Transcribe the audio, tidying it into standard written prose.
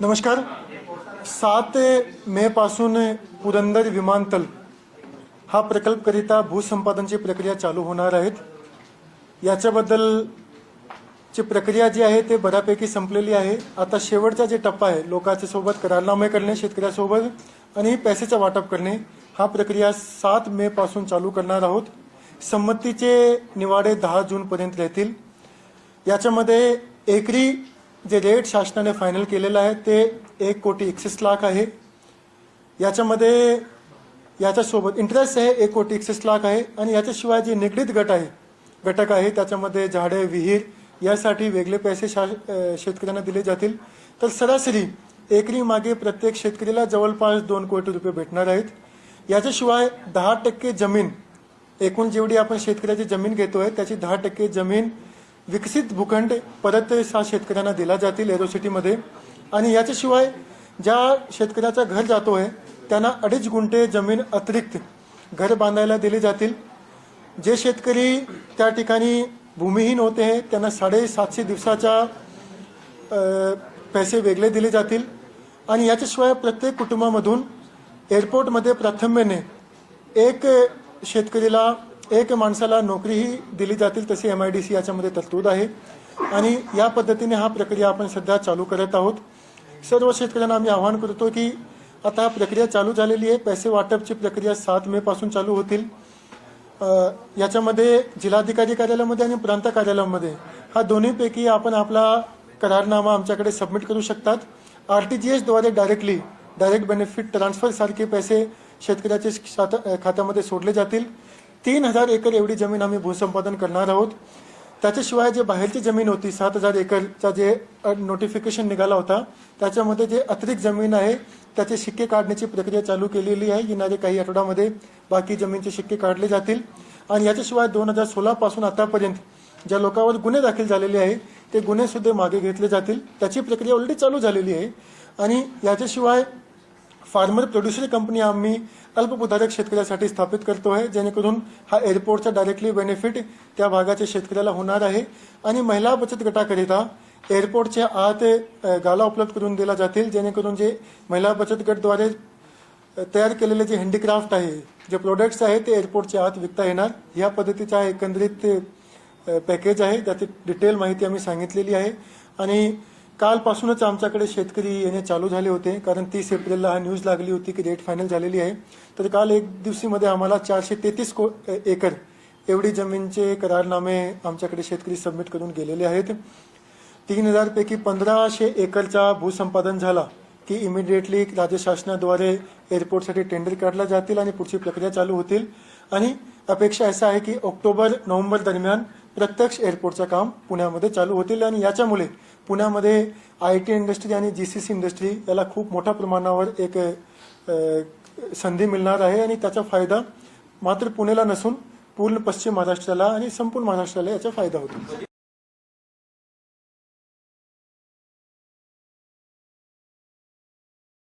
नमस्कार. 7 मे पासून पुरंदर विमानतळ हा प्रकल्पकरिता भूसंपादनची प्रक्रिया चालू होणार आहेत. याच्याबद्दलची प्रक्रिया जी आहे ते बऱ्यापैकी संपलेली आहे. आता शेवटचा जे टप्पा आहे लोकांच्या सोबत करारनामे करणे, शेतकऱ्यासोबत आणि पैशाचं वाटप करणे, हा प्रक्रिया 7 मे पासून चालू करणार आहोत. संमतीचे निवाडे 10 जून पर्यंत राहतील. याच्यामध्ये एकरी जे रेट शासनाने फायनल केलेलं आहे ते 1,61,00,000 आहे. याच्यामध्ये याच्यासोबत इंटरेस्ट आहे 1,61,00,000 आहे. आणि याच्याशिवाय जे निगडीत घटक आहे त्याच्यामध्ये झाडे, विहीर यासाठी वेगळे पैसे शेतकऱ्यांना दिले जातील. तर सरासरी एकरी मागे प्रत्येक शेतकरीला जवळपास 2 कोटी रुपये भेटणार आहेत. याच्याशिवाय 10% जमीन, एकूण जेवढी आपण शेतकऱ्याची जमीन घेतोय त्याची 10% जमीन विकसित भूखंड परत शेतकऱ्यांना दिला जातील एरोसिटीमध्ये. आणि याच्याशिवाय ज्या शेतकऱ्याचा घर जातोय त्यांना 2.5 गुंठे जमीन अतिरिक्त घर बांधायला दिली जातील. जे शेतकरी त्या ठिकाणी भूमिहीन होते त्यांना 750 दिवसाच्या पैसे वेगळे दिले जातील. आणि याच्याशिवाय प्रत्येक कुटुंबामधून एअरपोर्टमध्ये प्राथम्याने एक माणसाला नोकरीही दिली जातील, तशी MIDC याच्यामध्ये तरतूद आहे. आणि या पद्धतीने हा प्रक्रिया आपण सध्या चालू करत आहोत. सर्व शेतकऱ्यांना आम्ही आवाहन करतो की आता प्रक्रिया चालू झालेली आहे. पैसे वाटपची प्रक्रिया 7 मे पासून चालू होतील. याच्यामध्ये जिल्हाधिकारी कार्यालयामध्ये आणि प्रांत कार्यालयामध्ये हा दोन्हीपैकी आपण आपला करारनामा आमच्याकडे सबमिट करू शकतात. RTGS द्वारे डायरेक्ट बेनिफिट ट्रान्सफर सारखे पैसे शेतकऱ्याच्या खात्यामध्ये सोडले जातील. 3000 एकर एवढी जमीन आम्ही भूसंपादन करणार आहोत. त्याच्याशिवाय जे बाहेरची जमीन होती 7000 एकरचा जे नोटिफिकेशन निघाला होता त्याच्यामध्ये जे अतिरिक्त जमीन आहे त्याचे शिक्के काढण्याची प्रक्रिया चालू केलेली आहे. येणारे काही आठवड्यामध्ये बाकी जमीनचे शिक्के काढले जातील. आणि याच्याशिवाय 2016 पासून आतापर्यंत ज्या लोकांवर गुन्हे दाखल झालेले आहे ते गुन्हे सुद्धा मागे घेतले जातील. त्याची प्रक्रिया ऑलरेडी चालू झालेली आहे. आणि याच्याशिवाय फार्मर प्रोड्युसर कंपनी आम्ही अल्पभूधारक शेतकऱ्यासाठी स्थापित करतो आहे, जेणेकरून हा एअरपोर्टचा डायरेक्टली बेनिफिट त्या भागाच्या शेतकऱ्याला होणार आहे. आणि महिला बचत गटाकरिता एअरपोर्टच्या आत गाला उपलब्ध करून दिला जातील, जेणेकरून जे महिला बचत गटद्वारे तयार केलेले जे हँडीक्राफ्ट आहे, जे प्रोडक्ट्स आहे ते एअरपोर्टच्या आत विकता येणार. या पद्धतीचा एकंदरीत पॅकेज आहे, त्याची डिटेल माहिती आम्ही सांगितलेली आहे. आणि कालपासूनच आमच्याकडे शेतकरी येणे चालू झाले होते, कारण 30 एप्रिलला हा न्यूज लागली होती की रेट फायनल झालेली आहे. तर काल एक दिवशीमध्ये आम्हाला 433 एकर एवढी जमीनचे करारनामे आमच्याकडे शेतकरी सबमिट करून गेलेले आहेत. 3000 पैकी 1500 एकरचा भूसंपादन झाला की इमिडिएटली राज्य शासनाद्वारे एअरपोर्टसाठी टेंडर काढला जातील आणि पुढची प्रक्रिया चालू होतील. आणि अपेक्षा असा आहे की ऑक्टोबर-नोव्हेंबर दरम्यान प्रत्यक्ष एअरपोर्टचं काम पुण्यामध्ये चालू होतील. आणि याच्यामुळे पुण्यामध्ये IT इंडस्ट्री आणि GCC इंडस्ट्री याला खूप मोठ्या प्रमाणावर एक संधी मिळणार आहे. आणि त्याचा फायदा मात्र पुण्याला नसून पूर्ण पश्चिम महाराष्ट्राला आणि संपूर्ण महाराष्ट्राला याचा फायदा होतो.